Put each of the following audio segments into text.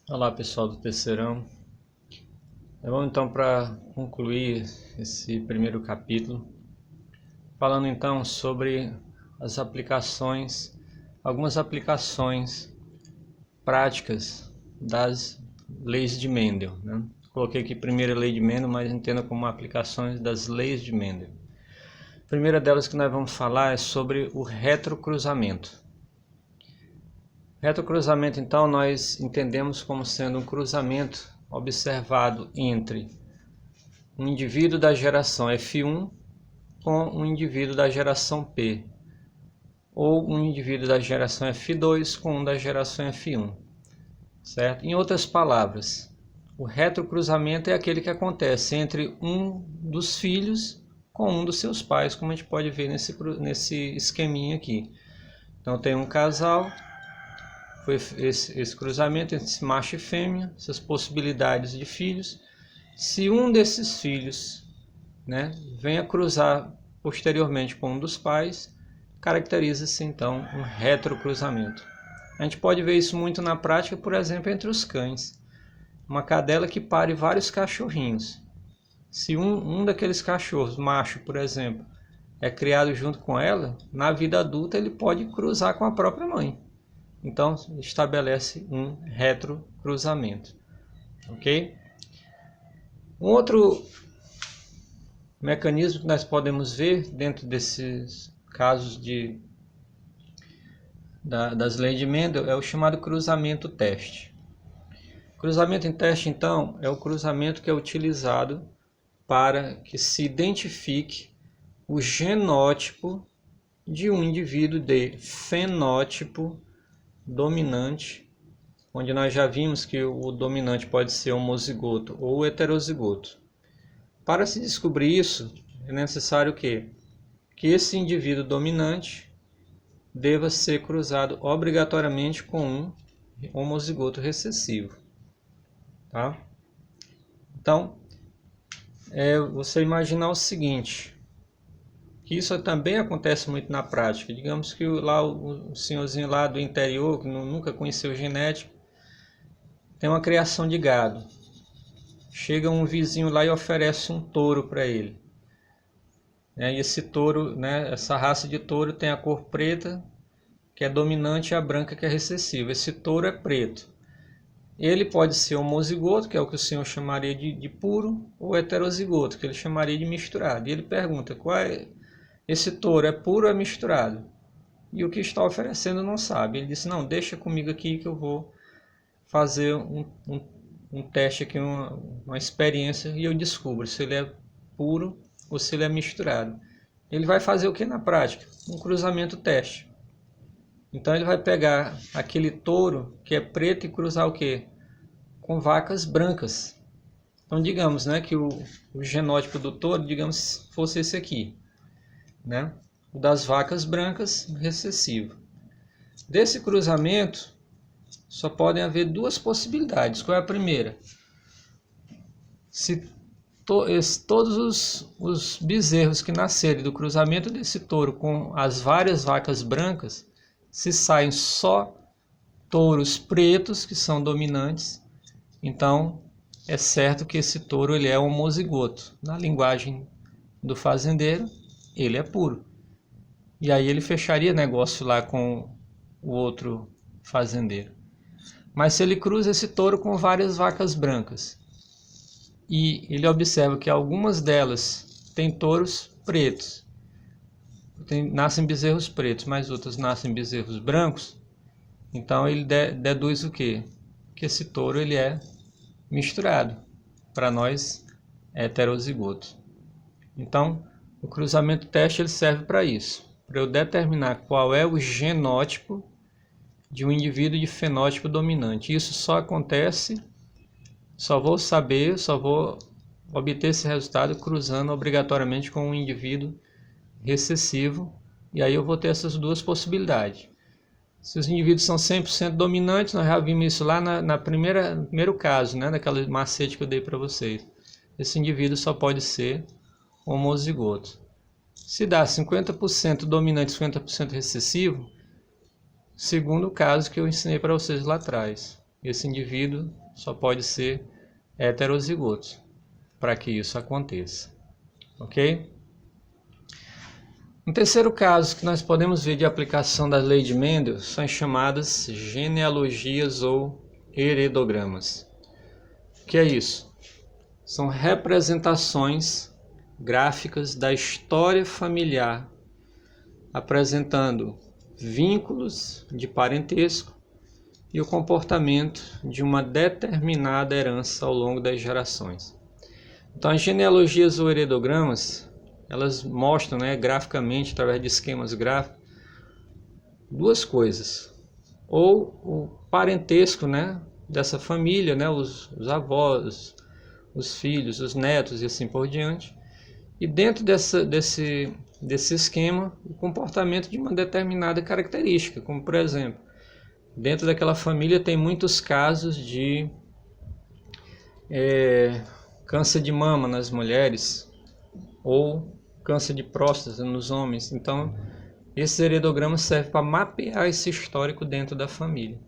Olá pessoal do terceirão, vamos então para concluir esse primeiro capítulo, falando então sobre as aplicações, algumas aplicações práticas das leis de Mendel, né? Coloquei aqui primeira lei de Mendel, mas entenda como aplicações das leis de Mendel. A primeira delas que nós vamos falar é sobre o retrocruzamento. Retrocruzamento, então, nós entendemos como sendo um cruzamento observado entre um indivíduo da geração F1 com um indivíduo da geração P, ou um indivíduo da geração F2 com um da geração F1, certo? Em outras palavras, o retrocruzamento é aquele que acontece entre um dos filhos com um dos seus pais, como a gente pode ver nesse esqueminha aqui. Então tem um casal, foi esse cruzamento entre macho e fêmea, essas possibilidades de filhos. Se um desses filhos, né, venha cruzar posteriormente com um dos pais, caracteriza-se então um retrocruzamento. A gente pode ver isso muito na prática, por exemplo, entre os cães. Uma cadela que pare vários cachorrinhos. Se um daqueles cachorros, macho, por exemplo, é criado junto com ela, na vida adulta ele pode cruzar com a própria mãe. Então, estabelece um retrocruzamento. Ok? Um outro mecanismo que nós podemos ver dentro desses casos das leis de Mendel é o chamado cruzamento teste. Cruzamento em teste, então, é o cruzamento que é utilizado para que se identifique o genótipo de um indivíduo de fenótipo dominante, onde nós já vimos que o dominante pode ser homozigoto ou heterozigoto. Para se descobrir isso, é necessário que esse indivíduo dominante deva ser cruzado obrigatoriamente com um homozigoto recessivo. Tá? Então, você imaginar o seguinte, que isso também acontece muito na prática. Digamos que lá o senhorzinho lá do interior, que nunca conheceu genética, tem uma criação de gado. Chega um vizinho lá e oferece um touro para ele. E esse touro, né, essa raça de touro tem a cor preta, que é dominante, e a branca, que é recessiva. Esse touro é preto. Ele pode ser homozigoto, que é o que o senhor chamaria de puro, ou heterozigoto, que ele chamaria de misturado. E ele pergunta, esse touro é puro ou é misturado? E o que está oferecendo não sabe. Ele disse, não, deixa comigo aqui que eu vou fazer um teste aqui, uma experiência, e eu descubro se ele é puro ou se ele é misturado. Ele vai fazer o que na prática? Um cruzamento teste. Então ele vai pegar aquele touro que é preto e cruzar o quê? Com vacas brancas. Então digamos, né, que o genótipo do touro, digamos, fosse esse aqui, né? O das vacas brancas, recessivo. Desse cruzamento só podem haver duas possibilidades. Qual é a primeira? Se todos os bezerros que nascerem do cruzamento desse touro com as várias vacas brancas, se saem só touros pretos, que são dominantes, então é certo que esse touro ele é homozigoto. Na linguagem do fazendeiro, ele é puro. E aí ele fecharia negócio lá com o outro fazendeiro. Mas se ele cruza esse touro com várias vacas brancas e ele observa que algumas delas têm touros pretos, nascem bezerros pretos, mas outras nascem bezerros brancos, então ele deduz o quê? Que esse touro ele é misturado, para nós é heterozigoto. Então o cruzamento teste ele serve para isso, para eu determinar qual é o genótipo de um indivíduo de fenótipo dominante. Isso só acontece, só vou obter esse resultado cruzando obrigatoriamente com um indivíduo recessivo, e aí eu vou ter essas duas possibilidades. Se os indivíduos são 100% dominantes, nós já vimos isso lá no primeiro caso, né, daquela macete que eu dei para vocês. Esse indivíduo só pode ser homozigoto. Se dá 50% dominante e 50% recessivo, segundo o caso que eu ensinei para vocês lá atrás. esse indivíduo só pode ser heterozigoto para que isso aconteça, ok? Um terceiro caso que nós podemos ver de aplicação da lei de Mendel são as chamadas genealogias ou heredogramas. O que é isso? São representações gráficas da história familiar, apresentando vínculos de parentesco e o comportamento de uma determinada herança ao longo das gerações. Então, as genealogias ou heredogramas, elas mostram, graficamente, através de esquemas gráficos, duas coisas. Ou o parentesco, dessa família, os avós, os filhos, os netos e assim por diante. E dentro desse esquema, o comportamento de uma determinada característica, como por exemplo, dentro daquela família tem muitos casos de câncer de mama nas mulheres ou câncer de próstata nos homens. Então, esses heredogramas servem para mapear esse histórico dentro da família.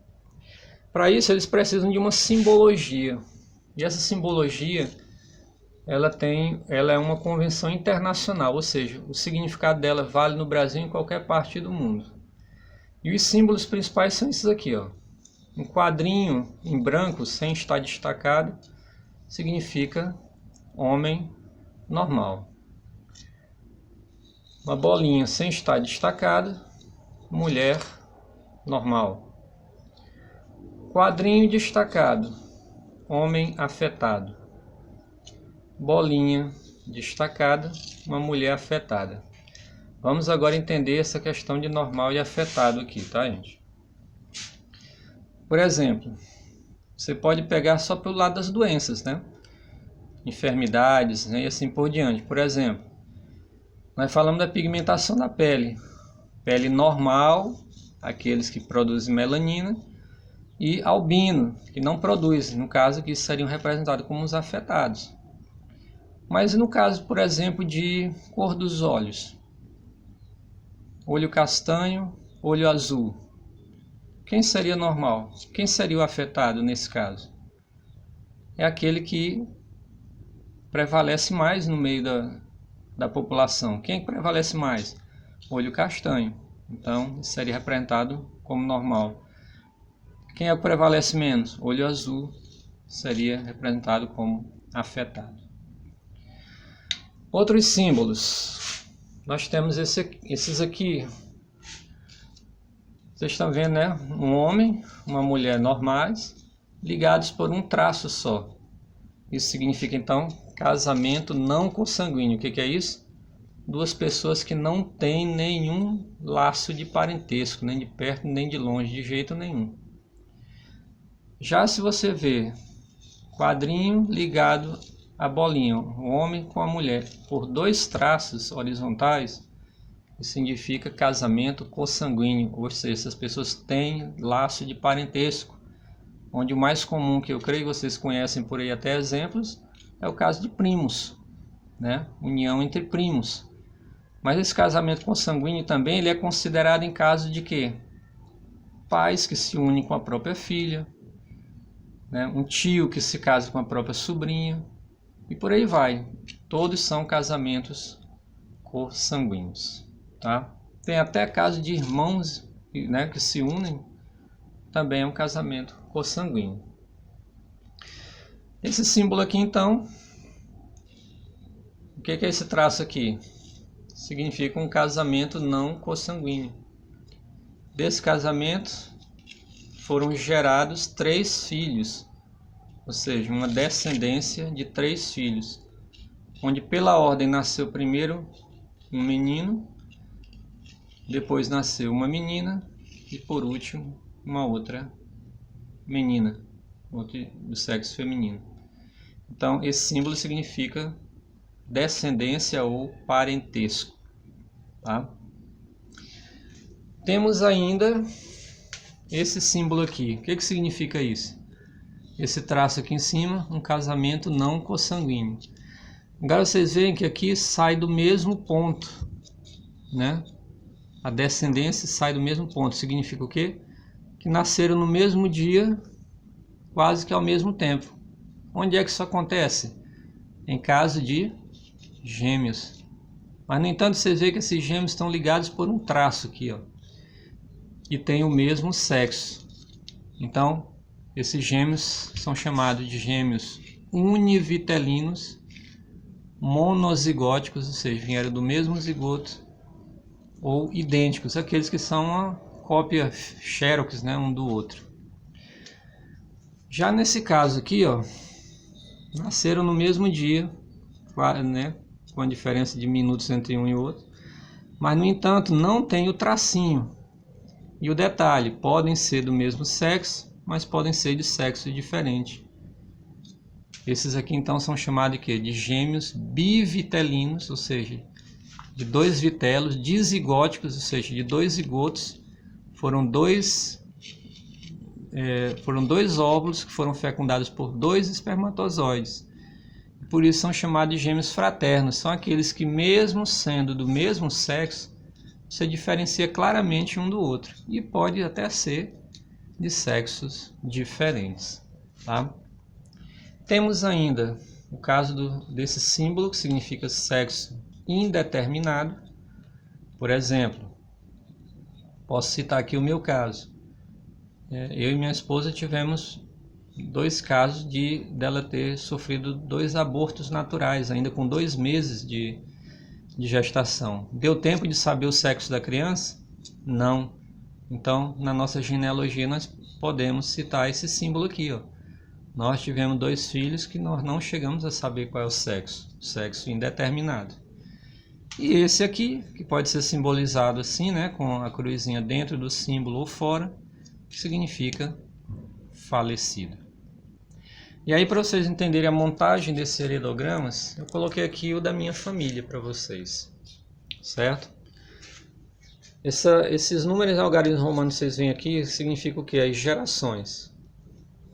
Para isso, eles precisam de uma simbologia. E essa simbologia, ela é uma convenção internacional, ou seja, o significado dela vale no Brasil e em qualquer parte do mundo. E os símbolos principais são esses aqui, ó. Um quadrinho em branco, sem estar destacado, significa homem normal. Uma bolinha sem estar destacada, mulher normal. Quadrinho destacado, homem afetado. Bolinha destacada, uma mulher afetada. Vamos agora entender essa questão de normal e afetado aqui, tá, gente? Por exemplo, você pode pegar só pelo lado das doenças, enfermidades, e assim por diante. Por exemplo, nós falamos da pigmentação da pele. Pele normal, aqueles que produzem melanina, e albino, que não produzem, no caso que seriam representados como os afetados. Mas no caso, por exemplo, de cor dos olhos, olho castanho, olho azul, quem seria normal? Quem seria o afetado nesse caso? É aquele que prevalece mais no meio da população. Quem prevalece mais? Olho castanho. Então, seria representado como normal. Quem é o que prevalece menos? Olho azul. Seria representado como afetado. Outros símbolos. Nós temos esses aqui. Vocês estão vendo, um homem, uma mulher normais, ligados por um traço só. Isso significa, então, casamento não consanguíneo. O que é isso? Duas pessoas que não têm nenhum laço de parentesco, nem de perto, nem de longe, de jeito nenhum. Já se você vê quadrinho ligado a bolinha, o homem com a mulher, por dois traços horizontais, isso significa casamento consanguíneo, ou seja, essas pessoas têm laço de parentesco, onde o mais comum, que eu creio que vocês conhecem por aí até exemplos, é o caso de primos, união entre primos. Mas esse casamento consanguíneo também ele é considerado em caso de quê? Pais que se unem com a própria filha, um tio que se casa com a própria sobrinha, e por aí vai. Todos são casamentos consanguíneos. Tá? Tem até caso de irmãos que se unem, também é um casamento consanguíneo. Esse símbolo aqui, então, o que é esse traço aqui? Significa um casamento não consanguíneo. Desse casamento foram gerados 3 filhos, ou seja, uma descendência de 3 filhos, onde pela ordem nasceu primeiro um menino, depois nasceu uma menina e por último uma outra menina, outra do sexo feminino. Então esse símbolo significa descendência ou parentesco. Tá? Temos ainda esse símbolo aqui. O que significa isso? Esse traço aqui em cima, um casamento não consanguíneo. Agora vocês veem que aqui sai do mesmo ponto, A descendência sai do mesmo ponto. Significa o quê? Que nasceram no mesmo dia quase que ao mesmo tempo. Onde é que isso acontece? Em caso de gêmeos. Mas, no entanto, você vê que esses gêmeos estão ligados por um traço aqui, ó, e tem o mesmo sexo. Então, esses gêmeos são chamados de gêmeos univitelinos, monozigóticos, ou seja, vieram do mesmo zigoto, ou idênticos, aqueles que são uma cópia xerox, né, um do outro. Já nesse caso aqui, ó, nasceram no mesmo dia, né, com a diferença de minutos entre um e outro, mas, no entanto, não tem o tracinho. E o detalhe, podem ser do mesmo sexo, mas podem ser de sexo diferente. Esses aqui então são chamados de quê? De gêmeos bivitelinos, ou seja, de dois vitelos, dizigóticos, ou seja, de dois zigotos. Foram dois óvulos que foram fecundados por dois espermatozoides. Por isso são chamados de gêmeos fraternos. São aqueles que, mesmo sendo do mesmo sexo, você diferencia claramente um do outro. E pode até ser de sexos diferentes. Tá? Temos ainda o caso desse símbolo, que significa sexo indeterminado. Por exemplo, posso citar aqui o meu caso. Eu e minha esposa tivemos 2 casos dela ter sofrido 2 abortos naturais, ainda com 2 meses de gestação. Deu tempo de saber o sexo da criança? Não. Então, na nossa genealogia, nós podemos citar esse símbolo aqui, ó. Nós tivemos 2 filhos que nós não chegamos a saber qual é o sexo indeterminado. E esse aqui, que pode ser simbolizado assim, né, com a cruzinha dentro do símbolo ou fora, que significa falecido. E aí, para vocês entenderem a montagem desses heredogramas, eu coloquei aqui o da minha família para vocês, certo? Esses números algarismos romanos que vocês veem aqui significam o que? As gerações.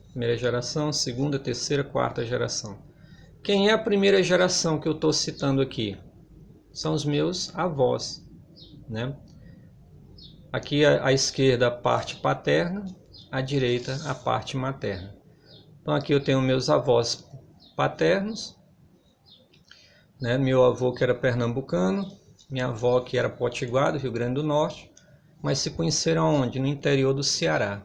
Primeira geração, segunda, terceira, quarta geração. Quem é a primeira geração que eu estou citando aqui? São os meus avós, né? Aqui à esquerda a parte paterna, à direita a parte materna. Então aqui eu tenho meus avós paternos, né? Meu avô que era pernambucano, minha avó que era potiguar, do Rio Grande do Norte, mas se conheceram onde? No interior do Ceará.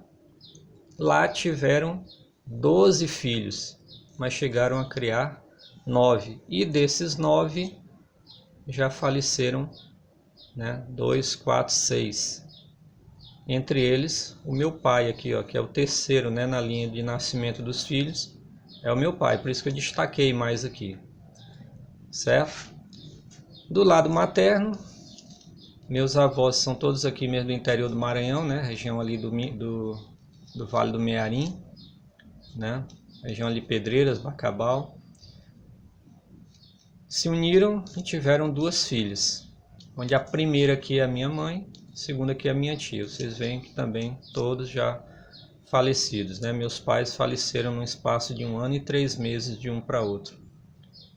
Lá tiveram 12 filhos, mas chegaram a criar 9. E desses 9 já faleceram, né? 2, 4, 6. Entre eles, o meu pai aqui, ó, que é o terceiro, né, na linha de nascimento dos filhos, é o meu pai, por isso que eu destaquei mais aqui, certo? Do lado materno, meus avós são todos aqui mesmo do interior do Maranhão, né, região ali do Vale do Mearim, né, região ali Pedreiras, Bacabal. Se uniram e tiveram 2 filhas, onde a primeira aqui é a minha mãe, segunda aqui é a minha tia. Vocês veem que também todos já falecidos, né? Meus pais faleceram no espaço de 1 ano e 3 meses de um para outro,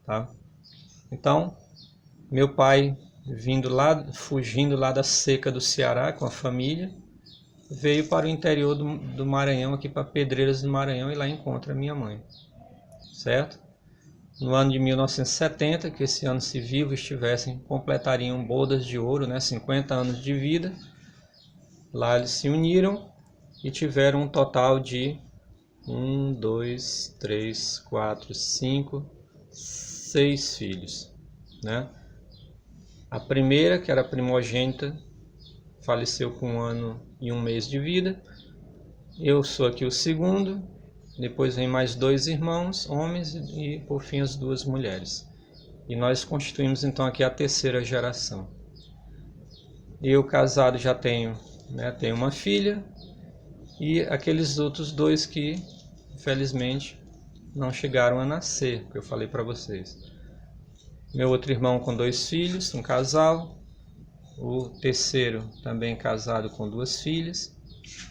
tá? Então, meu pai fugindo lá da seca do Ceará com a família, veio para o interior do Maranhão, aqui para Pedreiras do Maranhão, e lá encontra a minha mãe, certo? No ano de 1970, que esse ano, se vivos estivessem, completariam bodas de ouro, né, 50 anos de vida. Lá eles se uniram e tiveram um total de 1, 2, 3, 4, 5, 6 filhos, né? A primeira, que era a primogênita, faleceu com 1 ano e 1 mês de vida. Eu sou aqui o segundo. Depois vem mais 2 irmãos, homens, e por fim as 2 mulheres. E nós constituímos então aqui a terceira geração. Eu casado já tenho, né, tenho uma filha, e aqueles outros 2 que infelizmente não chegaram a nascer, que eu falei para vocês. Meu outro irmão com 2 filhos, um casal. O terceiro também casado com 2 filhas,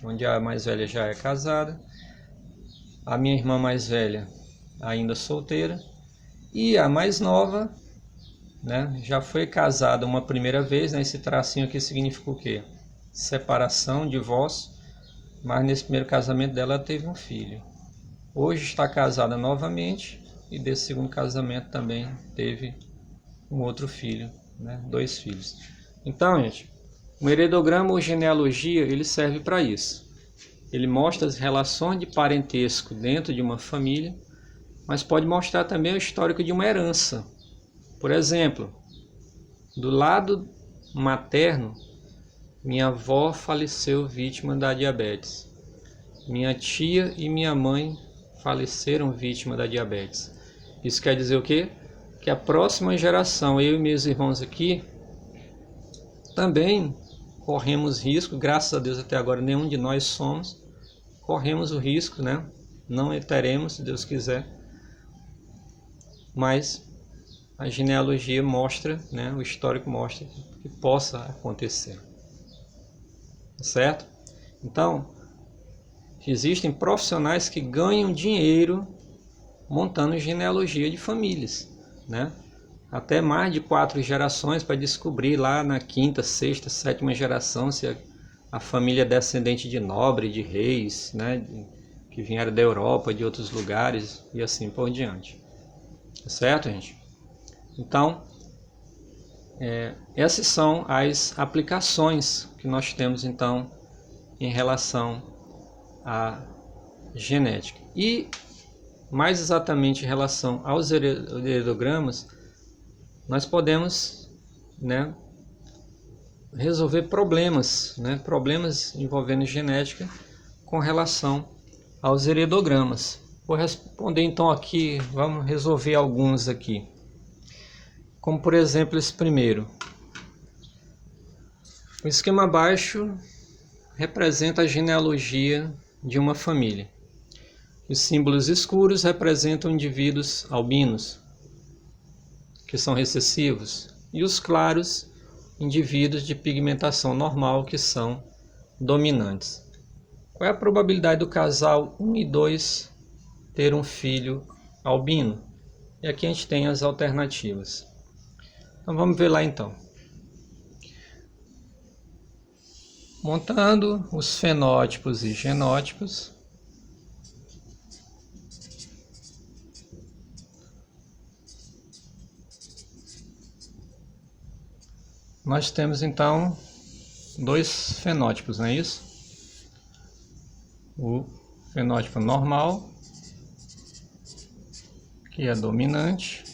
onde a mais velha já é casada. A minha irmã mais velha ainda solteira, e a mais nova, né, já foi casada uma primeira vez, né? Esse tracinho aqui significa o quê? Separação, divórcio, mas nesse primeiro casamento dela ela teve um filho, Hoje está casada novamente e desse segundo casamento também teve um outro filho, né? 2 filhos. Então, gente, o heredograma ou genealogia, ele serve para isso. Ele mostra as relações de parentesco dentro de uma família, mas pode mostrar também o histórico de uma herança. Por exemplo, do lado materno, minha avó faleceu vítima da diabetes. Minha tia e minha mãe faleceram vítima da diabetes. Isso quer dizer o quê? Que a próxima geração, eu e meus irmãos aqui, também corremos risco, graças a Deus até agora nenhum de nós somos, corremos o risco, né? Não teremos, se Deus quiser, mas a genealogia mostra, né? O histórico mostra que possa acontecer, certo? Então, existem profissionais que ganham dinheiro montando genealogia de famílias, né? Até mais de 4 gerações para descobrir lá na 5ª, 6ª, 7ª geração se a família é descendente de nobre, de reis, né? Que vieram da Europa, de outros lugares e assim por diante. Certo, gente? Então, essas são as aplicações que nós temos então em relação à genética. E mais exatamente em relação aos heredogramas, nós podemos, né, resolver problemas, né, problemas envolvendo genética com relação aos heredogramas. Vou responder então aqui, vamos resolver alguns aqui. Como por exemplo esse primeiro. O esquema abaixo representa a genealogia de uma família. Os símbolos escuros representam indivíduos albinos, que são recessivos, e os claros, indivíduos de pigmentação normal, que são dominantes. Qual é a probabilidade do casal 1 e 2 ter um filho albino? E aqui a gente tem as alternativas. Então vamos ver lá então. Montando os fenótipos e genótipos. Nós temos então 2 fenótipos, não é isso? O fenótipo normal, que é dominante,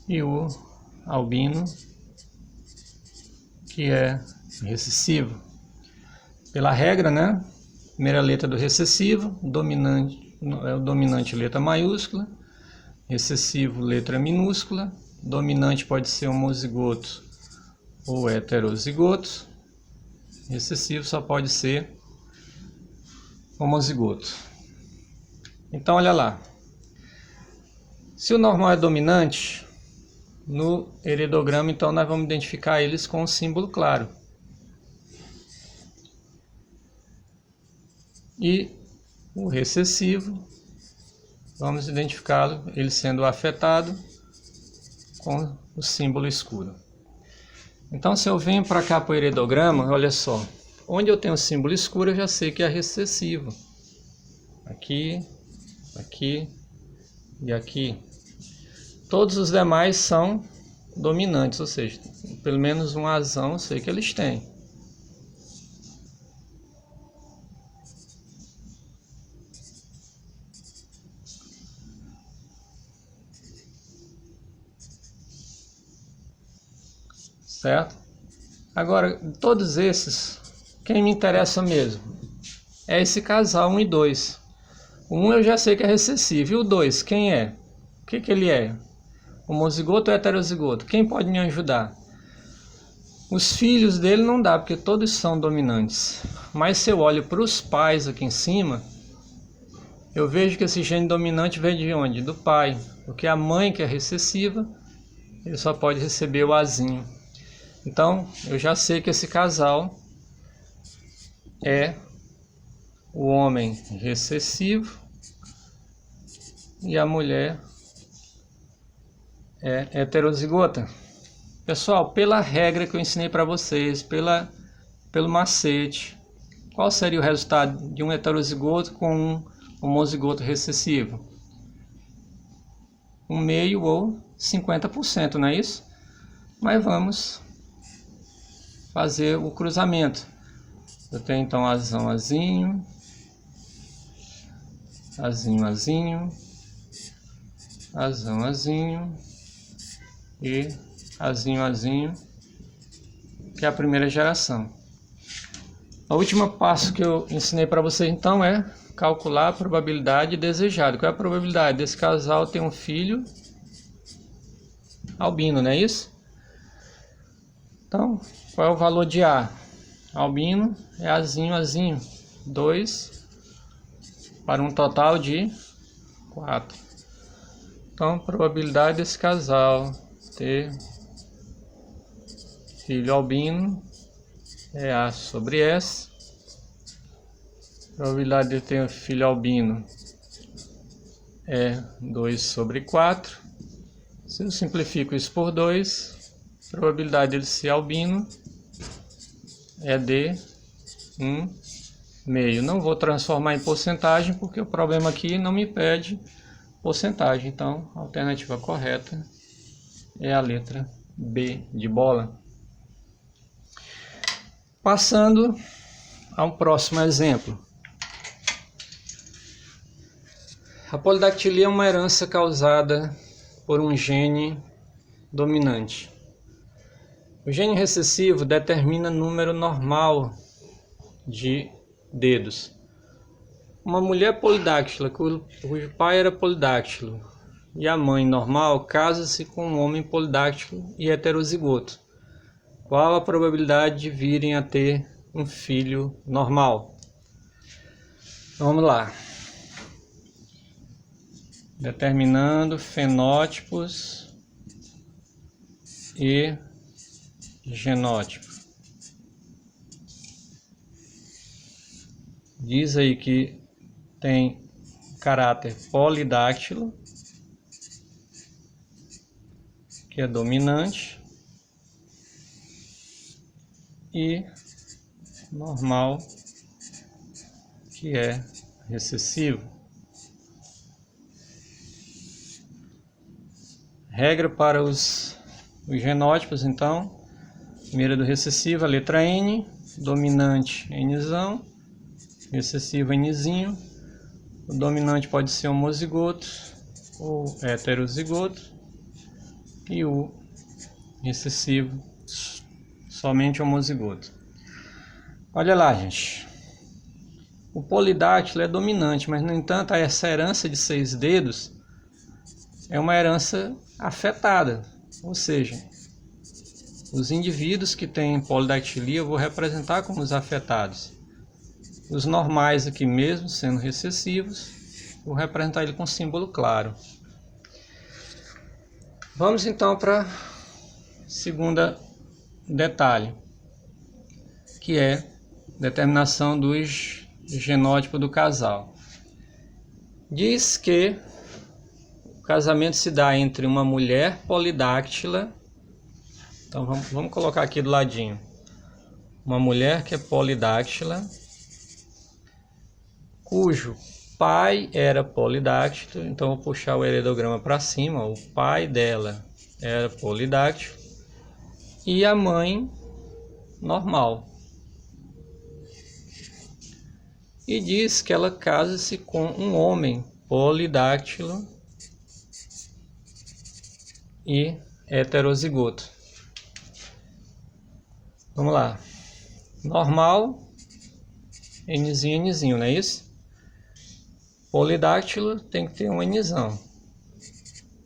e o albino, que é recessivo. Pela regra, né? Primeira letra do recessivo, dominante, é o dominante letra maiúscula, recessivo letra minúscula, dominante pode ser homozigoto ou heterozigoto, recessivo só pode ser homozigoto. Então olha lá, se o normal é dominante, no heredograma então nós vamos identificar eles com um símbolo claro. E o recessivo, vamos identificá-lo, ele sendo afetado com o símbolo escuro. Então se eu venho para cá para o heredograma, olha só, onde eu tenho o símbolo escuro eu já sei que é recessivo. Aqui, aqui e aqui. Todos os demais são dominantes, ou seja, pelo menos um azão eu sei que eles têm. Certo? Agora, todos esses, quem me interessa mesmo é esse casal 1 e 2. O 1 eu já sei que é recessivo, e o 2, quem é? O que ele é? Homozigoto ou heterozigoto? Quem pode me ajudar? Os filhos dele não dá, porque todos são dominantes. Mas se eu olho para os pais aqui em cima, eu vejo que esse gene dominante vem de onde? Do pai. Porque a mãe, que é recessiva, ele só pode receber o azinho. Então, eu já sei que esse casal é o homem recessivo e a mulher é heterozigota. Pessoal, pela regra que eu ensinei para vocês, pelo macete, qual seria o resultado de um heterozigoto com um homozigoto recessivo? 1/2 ou 50%, não é isso? Mas vamos fazer o cruzamento. Eu tenho então azão, azinho, azinho, azinho, azão, azinho e azinho, azinho, que é a primeira geração. O último passo que eu ensinei para vocês então é calcular a probabilidade desejada. Qual é a probabilidade desse casal ter um filho albino, não é isso? Então, qual é o valor de A? Albino é azinho, azinho, 2 para um total de 4. Então, a probabilidade desse casal ter filho albino é A sobre S. A probabilidade de ter um filho albino é 2 sobre 4. Se eu simplifico isso por 2, a probabilidade dele ser albino é de 1/2. Não vou transformar em porcentagem porque o problema aqui não me pede porcentagem. Então, a alternativa correta é a letra B de bola. Passando ao próximo exemplo. A polidactilia é uma herança causada por um gene dominante. O gene recessivo determina número normal de dedos. Uma mulher polidáctila, cujo pai era polidáctilo, e a mãe normal, casa-se com um homem polidáctilo e heterozigoto. Qual a probabilidade de virem a ter um filho normal? Então, vamos lá. Determinando fenótipos e genótipo. Diz aí que tem caráter polidáctilo, que é dominante, e normal, que é recessivo. Regra para os genótipos, então. Primeira do recessivo, a letra N, dominante Nzão, recessivo Nzinho. O dominante pode ser homozigoto ou heterozigoto, e o recessivo somente homozigoto. Olha lá, gente. O polidáctilo é dominante, mas no entanto essa herança de 6 dedos é uma herança afetada, ou seja, os indivíduos que têm polidactilia eu vou representar como os afetados. Os normais aqui, mesmo sendo recessivos, vou representar ele com símbolo claro. Vamos então para segunda detalhe, que é determinação dos genótipos do casal. Diz que o casamento se dá entre uma mulher polidáctila. Então vamos colocar aqui do ladinho. Uma mulher que é polidáctila, cujo pai era polidáctilo. Então vou puxar o heredograma para cima. O pai dela era polidáctilo e a mãe normal. E diz que ela casa-se com um homem polidáctilo e heterozigoto. Vamos lá. Normal, Nzinho, Nzinho, não é isso? Polidáctilo tem que ter um Nzão.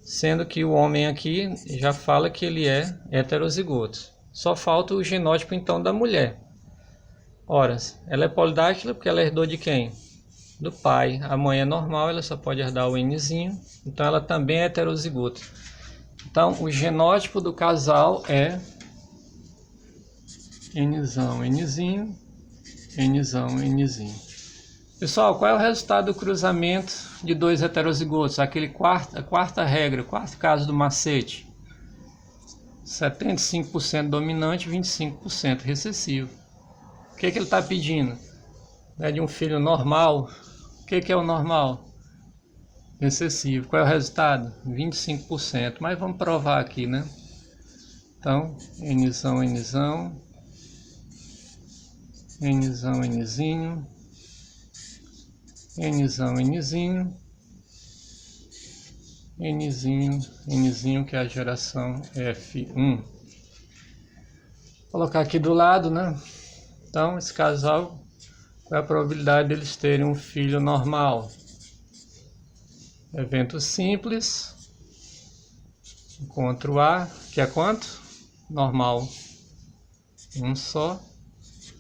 Sendo que o homem aqui já fala que ele é heterozigoto. Só falta o genótipo então da mulher. Ora, ela é polidáctila porque ela herdou de quem? Do pai. A mãe é normal, ela só pode herdar o Nzinho. Então ela também é heterozigoto. Então o genótipo do casal é Nzão, Nzinho, Nzão, Nzinho. Pessoal, qual é o resultado do cruzamento de 2 heterozigotos? A quarta regra, o quarto caso do macete. 75% dominante, 25% recessivo. O que ele está pedindo? É de um filho normal, que é o normal? Recessivo. Qual é o resultado? 25%. Mas vamos provar aqui, né? Então, Nzão, Nzão. Nzão, Nzinho. Nzão, Nzinho. Nzinho, que é a geração F1. Vou colocar aqui do lado, né? Então, esse casal, qual é a probabilidade deles terem um filho normal? Evento simples. Encontro A, que é quanto? Normal. Um só,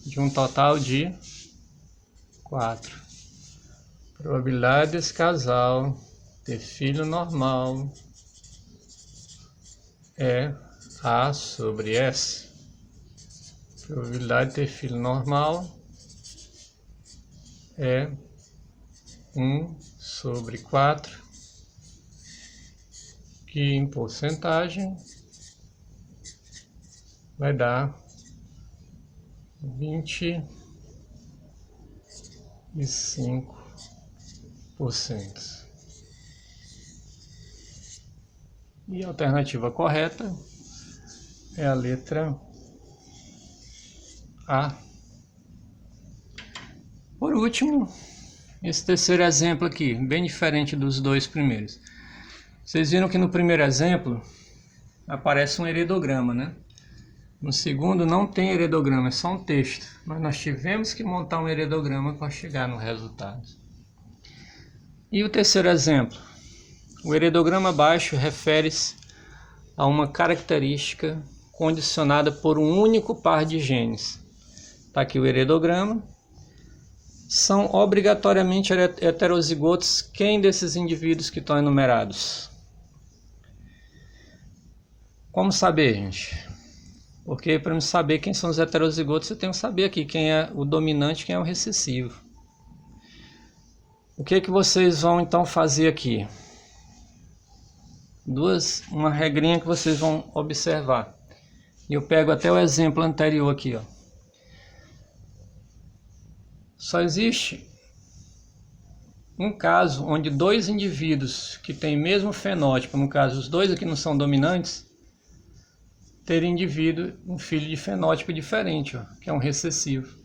de um total de 4. Probabilidade desse casal ter filho normal é A sobre S. Probabilidade de ter filho normal é 1 sobre 4, que em porcentagem vai dar 25%. E a alternativa correta é a letra A. Por último, esse terceiro exemplo aqui, bem diferente dos dois primeiros. Vocês viram que no primeiro exemplo aparece um heredograma, né? No segundo não tem heredograma, é só um texto. Mas nós tivemos que montar um heredograma para chegar no resultado. E o terceiro exemplo? O heredograma abaixo refere-se a uma característica condicionada por um único par de genes. Está aqui o heredograma. São obrigatoriamente heterozigotos quem desses indivíduos que estão enumerados? Como saber, gente? Porque para eu saber quem são os heterozigotos, eu tenho que saber aqui quem é o dominante e quem é o recessivo. O que vocês vão então fazer aqui? Uma regrinha que vocês vão observar. E eu pego até o exemplo anterior aqui, ó. Só existe um caso onde dois indivíduos que têm o mesmo fenótipo, no caso os dois aqui não são dominantes, terem um filho de fenótipo diferente, ó, que é um recessivo.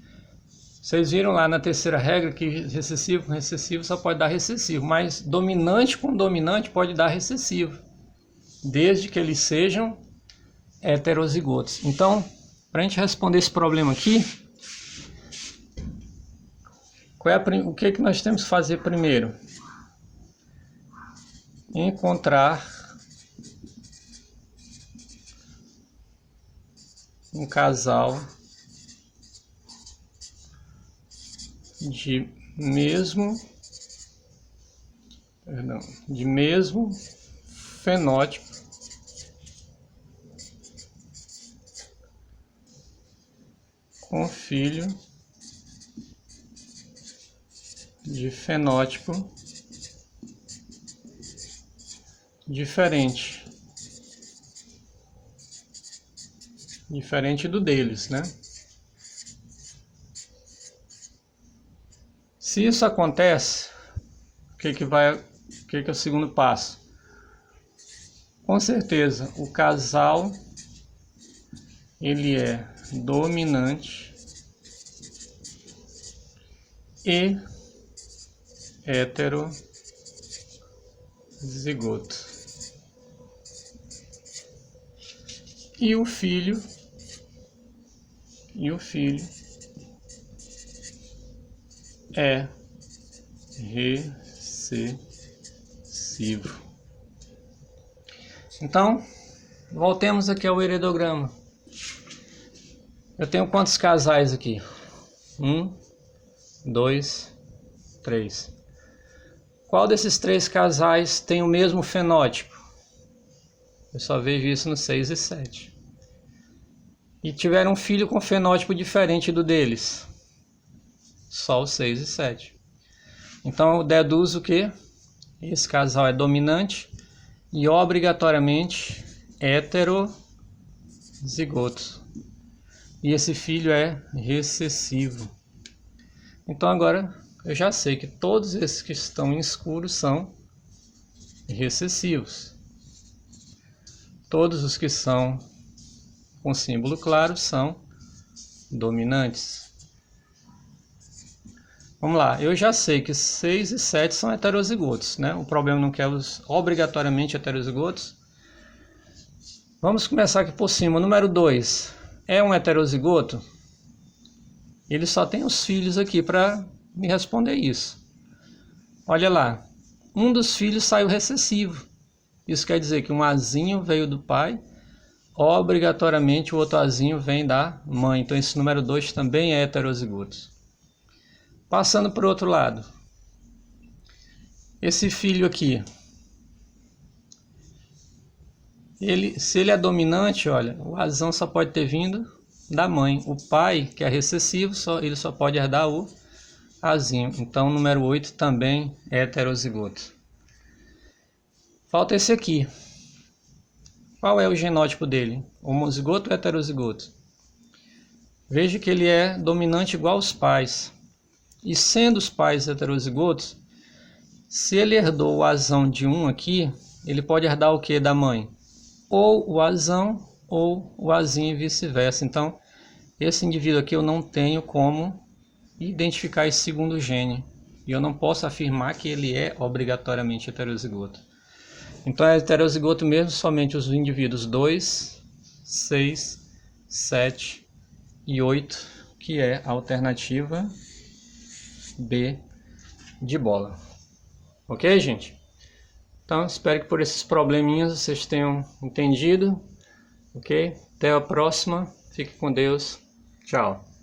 Vocês viram lá na terceira regra que recessivo com recessivo só pode dar recessivo, mas dominante com dominante pode dar recessivo, desde que eles sejam heterozigotos. Então, para a gente responder esse problema aqui, o que nós temos que fazer primeiro? Encontrar um casal de mesmo fenótipo com filho de fenótipo diferente do deles, né? Se isso acontece, o que é o segundo passo? Com certeza, o casal ele é dominante e heterozigoto. E o filho é recessivo. Então, voltemos aqui ao heredograma. Eu tenho quantos casais aqui? 1, 2, 3. Qual desses 3 casais tem o mesmo fenótipo? Eu só vejo isso no 6 e 7. E tiveram um filho com fenótipo diferente do deles? Só o 6 e 7. Então eu deduzo que esse casal é dominante e obrigatoriamente heterozigoto. E esse filho é recessivo. Então agora eu já sei que todos esses que estão em escuro são recessivos. Todos os que são com símbolo claro são dominantes. Vamos lá, eu já sei que 6 e 7 são heterozigotos, né? O problema não quer os obrigatoriamente heterozigotos. Vamos começar aqui por cima. O número 2 é um heterozigoto? Ele só tem os filhos aqui para me responder isso. Olha lá, um dos filhos saiu recessivo. Isso quer dizer que um Azinho veio do pai, obrigatoriamente o outro Azinho vem da mãe. Então esse número 2 também é heterozigoto. Passando para o outro lado. Esse filho aqui, se ele é dominante, olha, o Azão só pode ter vindo da mãe. O pai, que é recessivo, ele só pode herdar o Azinho. Então o número 8 também é heterozigoto. Falta esse aqui. Qual é o genótipo dele? Homozigoto ou heterozigoto? Veja que ele é dominante igual aos pais. E sendo os pais heterozigotos, se ele herdou o Azão de um aqui, ele pode herdar o que da mãe? Ou o Azão ou o Azinho e vice-versa. Então, esse indivíduo aqui eu não tenho como identificar esse segundo gene. E eu não posso afirmar que ele é obrigatoriamente heterozigoto. Então é heterozigoto mesmo somente os indivíduos 2, 6, 7 e 8, que é a alternativa B de bola. Ok, gente? Então espero que por esses probleminhas vocês tenham entendido. Ok? Até a próxima. Fique com Deus. Tchau.